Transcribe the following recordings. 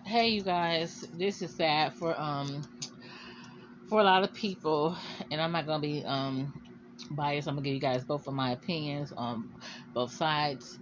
Hey you guys, this is sad for a lot of people, and I'm not gonna be biased. I'm gonna give you guys both of my opinions on both sides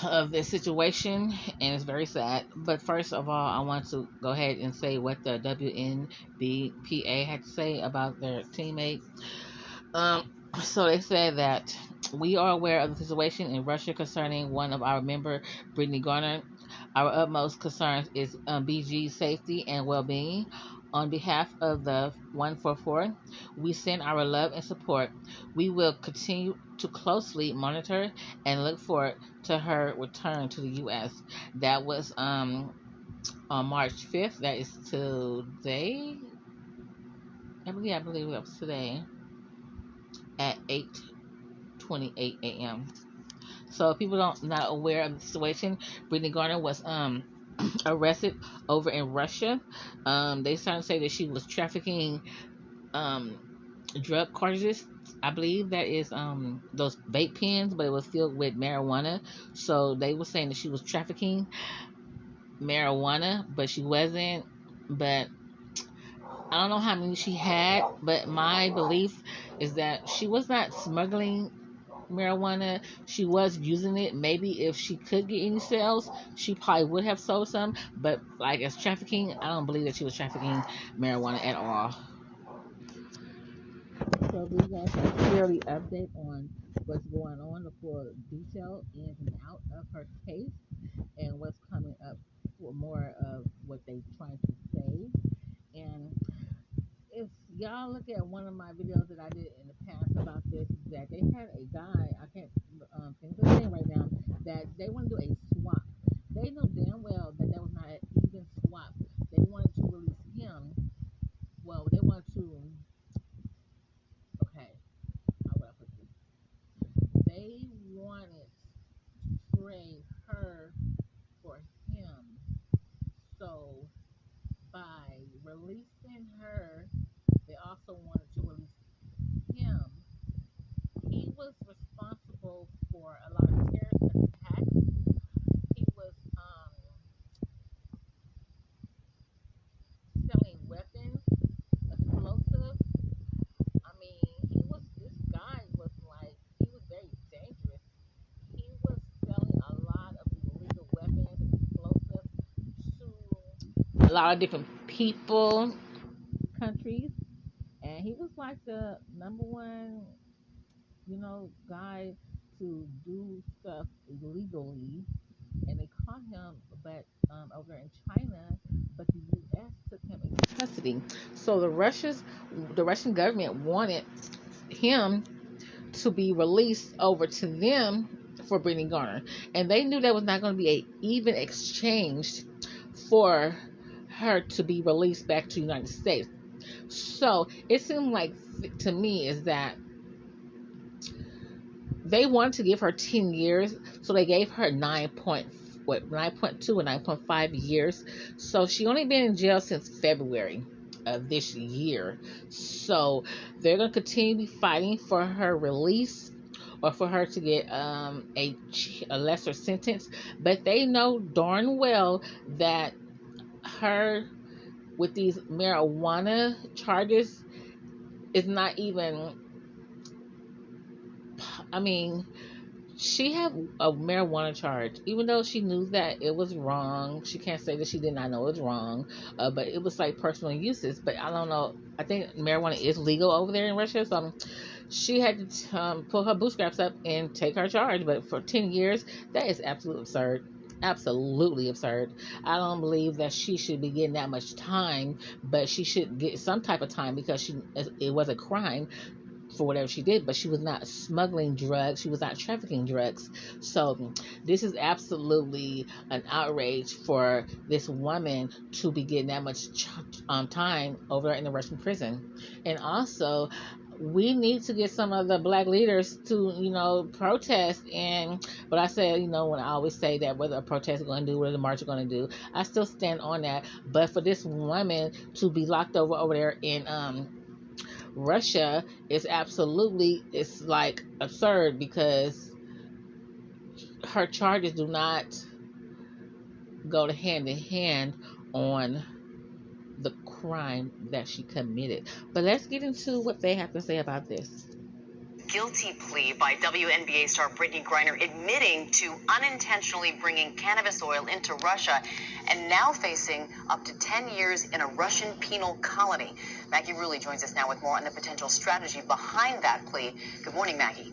of this situation, and it's very sad. But first of all, I want to go ahead and say what the WNBPA had to say about their teammate. So they said that we are aware of the situation in Russia concerning one of our member, Brittany Griner. Our utmost concerns is BG's safety and well-being. On behalf of the 144, we send our love and support. We will continue to closely monitor and look forward to her return to the U.S. That was on March 5th. That is today. I believe it was today at 8:28 a.m. So if people don't not aware of the situation, Brittany Garner was arrested over in Russia. They started to say that she was trafficking um drug cartridges. I believe that is those vape pens, but it was filled with marijuana. So they were saying that she was trafficking marijuana, but she wasn't. But I don't know how many she had, but my belief is that she was not smuggling marijuana. She was using it. Maybe if she could get any sales, she probably would have sold some. But like as trafficking, I don't believe that she was trafficking marijuana at all. So we guys a clearly update on what's going on, the full detail in and out of her case, and what's coming up for more of what they trying to say. And if y'all look at one of my videos that I did in the past about this, that they had a guy, I can't think of his name right now, that they want to do a swap. They know damn well that that was not an even swap. They wanted to release him. Well, they wanted to. Okay, how would I put this? They wanted to trade her for him. So by releasing her, they also wanted to release him. He was responsible for a lot of terrorist attacks. He was selling weapons, explosives. I mean, this guy was like, he was very dangerous. He was selling a lot of illegal weapons and explosives to a lot of different people, countries, and he was like the number one, guy to do stuff illegally, and they caught him, but over in China, but the U.S. took him into custody. So the Russian government wanted him to be released over to them for Brittany Garner, and they knew that was not going to be a even exchange for her to be released back to the United States. So it seemed like to me is that they wanted to give her 10 years, so they gave her 9.2 or 9.5 years. So she only been in jail since February of this year. So they're gonna continue to be fighting for her release or for her to get a lesser sentence. But they know darn well that her with these marijuana charges is not even. I mean, she had a marijuana charge, even though she knew that it was wrong. She can't say that she did not know it was wrong, but it was like personal uses. But I don't know. I think marijuana is legal over there in Russia, so she had to pull her bootstraps up and take her charge. But for 10 years, that is absolutely absurd. Absolutely absurd. I don't believe that she should be getting that much time, but she should get some type of time because it was a crime for whatever she did, but she was not smuggling drugs. She was not trafficking drugs. So this is absolutely an outrage for this woman to be getting that much time over in the Russian prison. And also, we need to get some of the black leaders to, protest. And but I said, when I always say that whether a protest is going to do, whether the march is going to do, I still stand on that. But for this woman to be locked over there in Russia is absolutely, it's like absurd because her charges do not go to hand in hand on the crime that she committed. But let's get into what they have to say about this. Guilty plea by WNBA star Brittany Griner admitting to unintentionally bringing cannabis oil into Russia and now facing up to 10 years in a Russian penal colony. Maggie Rulli joins us now with more on the potential strategy behind that plea. Good morning, Maggie.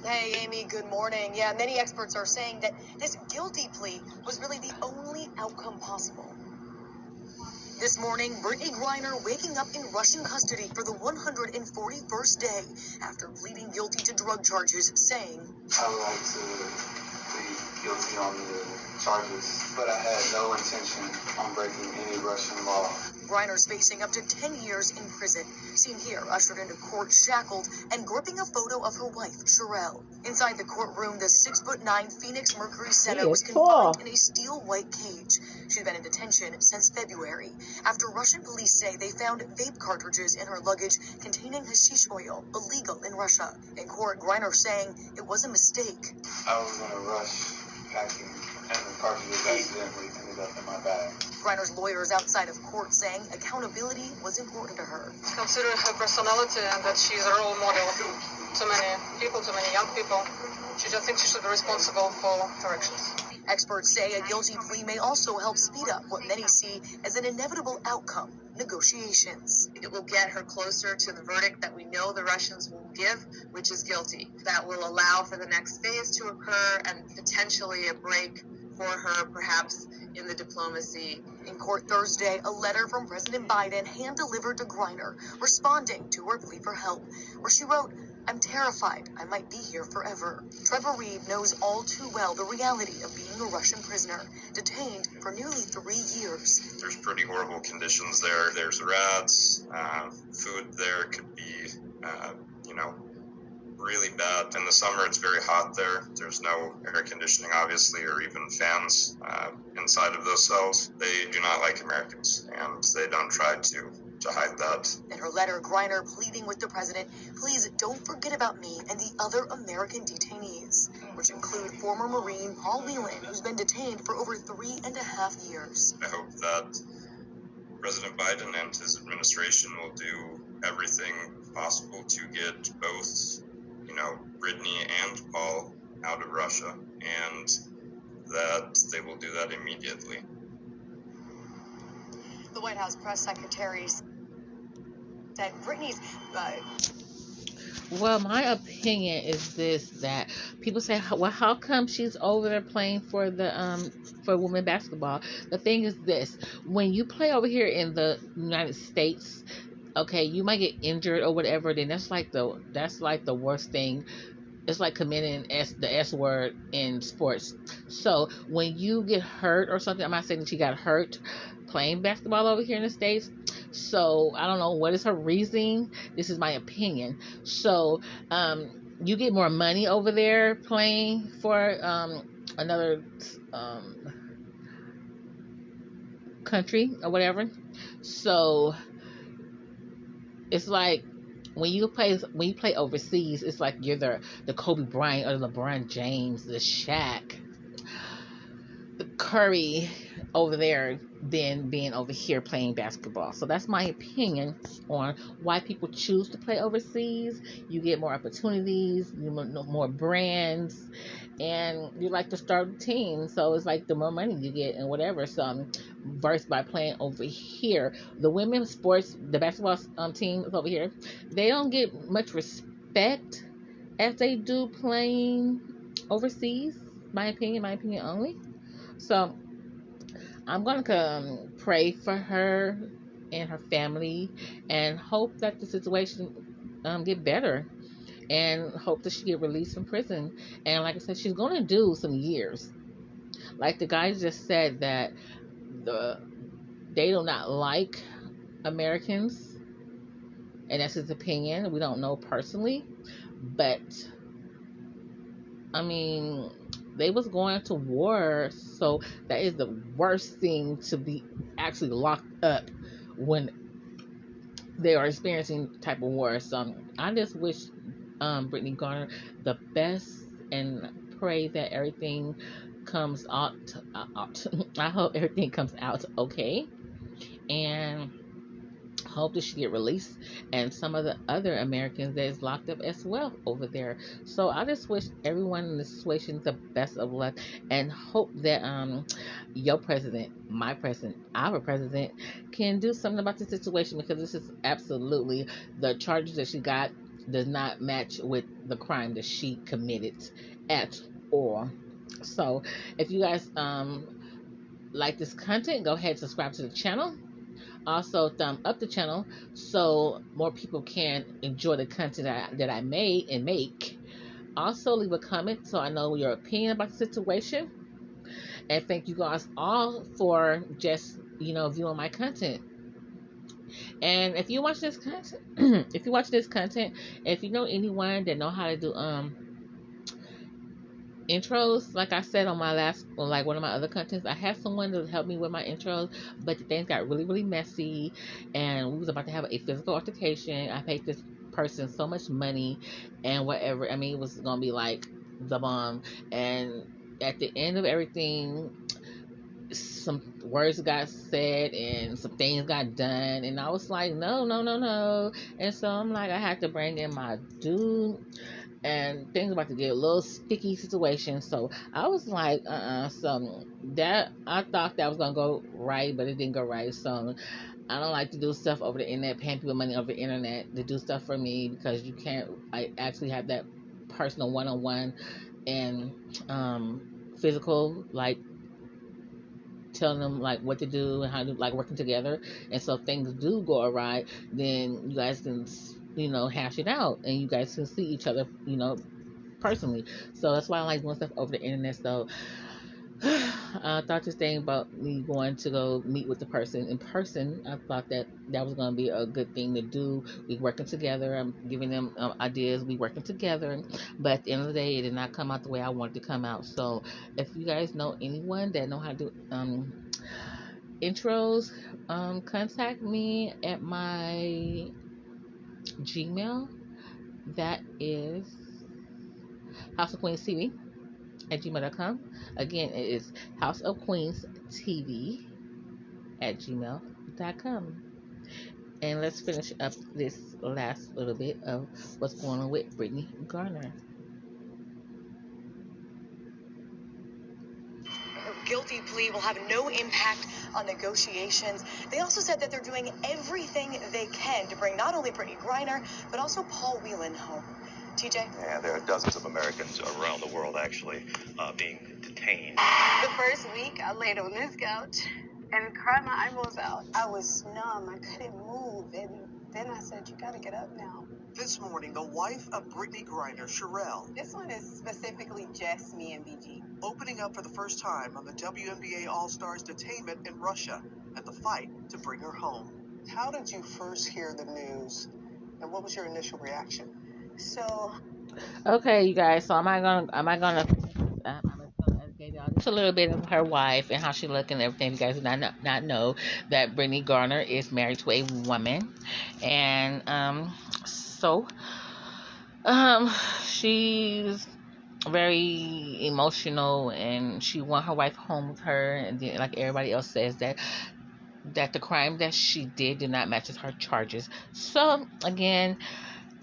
Hey, Amy, good morning. Yeah, many experts are saying that this guilty plea was really the only outcome possible. This morning, Brittany Griner waking up in Russian custody for the 141st day after pleading guilty to drug charges, saying, I would like to plead guilty on the charges, but I had no intention on breaking any Russian law. Griner's facing up to 10 years in prison. Seen here, ushered into court shackled and gripping a photo of her wife, Sherelle. Inside the courtroom, the 6'9" Phoenix Mercury Center was confined in a steel white cage. She's been in detention since February after Russian police say they found vape cartridges in her luggage containing hashish oil, illegal in Russia. In court, Griner saying it was a mistake. I was in a rush packing, and the cartridges accidentally ended up in my bag. Griner's lawyers outside of court saying accountability was important to her. Consider her personality and that she's a role model to many people, to many young people. She just thinks she should be responsible for her actions. Experts say a guilty plea may also help speed up what many see as an inevitable outcome, negotiations. It will get her closer to the verdict that we know the Russians will give, which is guilty. That will allow for the next phase to occur and potentially a break for her, perhaps in the diplomacy. In court Thursday, a letter from President Biden hand-delivered to Griner, responding to her plea for help, where she wrote, "I'm terrified. I might be here forever." Trevor Reed knows all too well the reality of being a Russian prisoner, detained for nearly 3 years. There's pretty horrible conditions there. There's rats. Food there could be, really bad. In the summer, it's very hot there. There's no air conditioning, obviously, or even fans inside of those cells. They do not like Americans, and they don't try to hide that. In her letter, Griner pleading with the president, please don't forget about me and the other American detainees, which include former Marine Paul Whelan, who's been detained for over 3.5 years. I hope that President Biden and his administration will do everything possible to get both, Brittany and Paul out of Russia, and that they will do that immediately. The White House press secretary said Brittany's... Well, my opinion is this, that people say, well, how come she's over there playing for the for women basketball? The thing is this, when you play over here in the United States, okay, you might get injured or whatever, then that's like the worst thing. It's like committing the S word in sports. So when you get hurt or something, I'm not saying that she got hurt playing basketball over here in the States. So I don't know what is her reasoning. This is my opinion. So you get more money over there playing for another country or whatever. So it's like when you play overseas, it's like you're the Kobe Bryant or the LeBron James, the Shaq, the Curry over there than being over here playing basketball. So that's my opinion on why people choose to play overseas. You get more opportunities, you know, more brands, and you like to start a team. So it's like the more money you get and whatever. So versus by playing over here, the women's sports, the basketball team is over here. They don't get much respect as they do playing overseas. My opinion only. So I'm going to pray for her and her family and hope that the situation get better and hope that she get released from prison. And like I said, she's going to do some years. Like the guy just said that they do not like Americans, and that's his opinion. We don't know personally, but I mean, they was going to war, so that is the worst thing, to be actually locked up when they are experiencing type of war. So I just wish Brittany Griner the best and pray that everything comes out. I hope everything comes out okay, and hope that she get released, and some of the other Americans that is locked up as well over there. So I just wish everyone in this situation the best of luck, and hope that your president, my president, our president can do something about the situation, because this is absolutely, the charges that she got does not match with the crime that she committed at all. So if you guys like this content, go ahead and subscribe to the channel. Also, thumb up the channel so more people can enjoy the content that I made and make. Also, leave a comment so I know your opinion about the situation. And thank you guys all for just, viewing my content. And if you watch this content, if you watch this content, if you know anyone that know how to do intros, like I said on my last, on like one of my other contents, I had someone to help me with my intros, but the things got really messy, and we was about to have a physical altercation. I paid this person so much money and whatever. I mean, it was gonna be like the bomb, and at the end of everything, some words got said and some things got done, and I was like, no. And so I'm like, I had to bring in my dude, and things about to get a little sticky situation. So I was like, so that, I thought that was gonna go right, but it didn't go right. So I don't like to do stuff over the internet, paying people money over the internet to do stuff for me, because you can't actually have that personal one-on-one and physical, like telling them like what to do and how to, like, working together. And so if things do go awry, then you guys can, hash it out, and you guys can see each other, personally. So that's why I like doing stuff over the internet. So I thought this thing about me going to go meet with the person in person, I thought that that was going to be a good thing to do. We working together. I'm giving them ideas. We working together. But at the end of the day, it did not come out the way I wanted to come out. So if you guys know anyone that know how to do intros, contact me at my Gmail. That is House of Queens TV at gmail.com. Again, it is House of Queens TV at gmail.com. And let's finish up this last little bit of what's going on with Brittany Griner. Her guilty plea will have no impact on negotiations. They also said that they're doing everything they can to bring not only Brittany Griner, but also Paul Whelan home. TJ? Yeah, there are dozens of Americans around the world actually being detained. The first week I laid on this couch and cried my eyeballs out. I was numb. I couldn't move. And then I said, you got to get up now. This morning, the wife of Brittany Griner, Sherelle, This one is specifically just me and BG. opening up for the first time on the WNBA All-Stars detainment in Russia and the fight to bring her home. How did you first hear the news, and what was your initial reaction? So, Okay, you guys. So am I gonna educate y'all just a little bit of her wife and how she look and everything. You guys do not know that Brittany Griner is married to a woman, and so she's very emotional, and she want her wife home with her, and then, like everybody else says, that the crime that she did not match her charges. So again,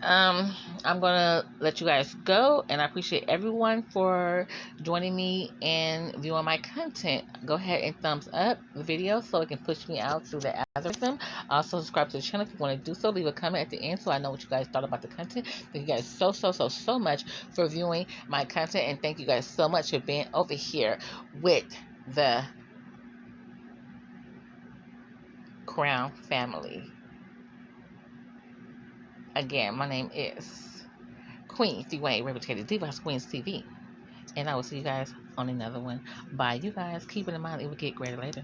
I'm gonna let you guys go, and I appreciate everyone for joining me and viewing my content. Go ahead and thumbs up the video so it can push me out through the algorithm. Also subscribe to the channel if you want to do so. Leave a comment at the end so I know what you guys thought about the content. Thank you guys so much for viewing my content, and thank you guys so much for being over here with the Crown family. Again, my name is Queen Dwayne, Reputed Diva, Queens TV. And I will see you guys on another one. Bye, you guys. Keep it in mind, it will get greater later.